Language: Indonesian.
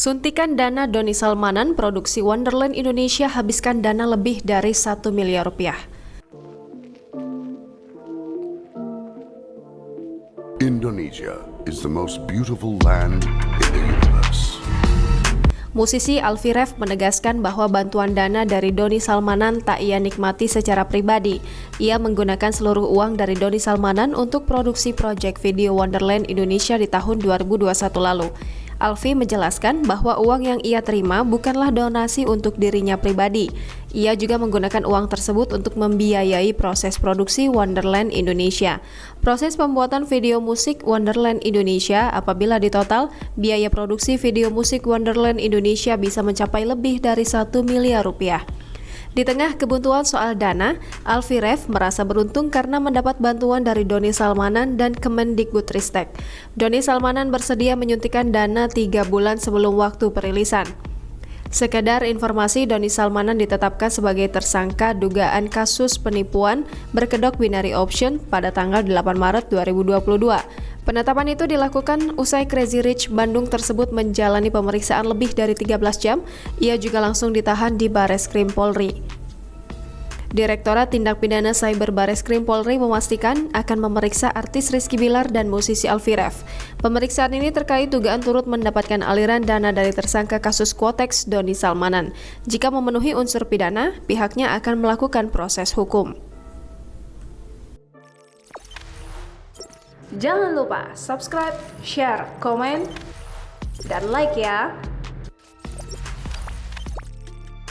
Suntikan dana Doni Salmanan, produksi Wonderland Indonesia habiskan dana lebih dari 1 miliar rupiah. Indonesia is the most beautiful land in the universe. Musisi Alfie Rev menegaskan bahwa bantuan dana dari Doni Salmanan tak ia nikmati secara pribadi. Ia menggunakan seluruh uang dari Doni Salmanan untuk produksi proyek video Wonderland Indonesia di tahun 2021 lalu. Alfie menjelaskan bahwa uang yang ia terima bukanlah donasi untuk dirinya pribadi. Ia juga menggunakan uang tersebut untuk membiayai proses produksi Wonderland Indonesia. Proses pembuatan video musik Wonderland Indonesia, apabila ditotal, biaya produksi video musik Wonderland Indonesia bisa mencapai lebih dari 1 miliar rupiah. Di tengah kebuntuan soal dana, Alfie Rev merasa beruntung karena mendapat bantuan dari Doni Salmanan dan Kemendikbudristek. Doni Salmanan bersedia menyuntikkan dana 3 bulan sebelum waktu perilisan. Sekedar informasi, Doni Salmanan ditetapkan sebagai tersangka dugaan kasus penipuan berkedok binary option pada tanggal 8 Maret 2022. Penetapan itu dilakukan usai Crazy Rich Bandung tersebut menjalani pemeriksaan lebih dari 13 jam. Ia juga langsung ditahan di Bareskrim Polri. Direktorat Tindak Pidana Cyber Bareskrim Polri memastikan akan memeriksa artis Rizky Bilar dan musisi Alfie Rev. Pemeriksaan ini terkait dugaan turut mendapatkan aliran dana dari tersangka kasus Quotex Doni Salmanan. Jika memenuhi unsur pidana, pihaknya akan melakukan proses hukum. Jangan lupa subscribe, share, komen, dan like ya!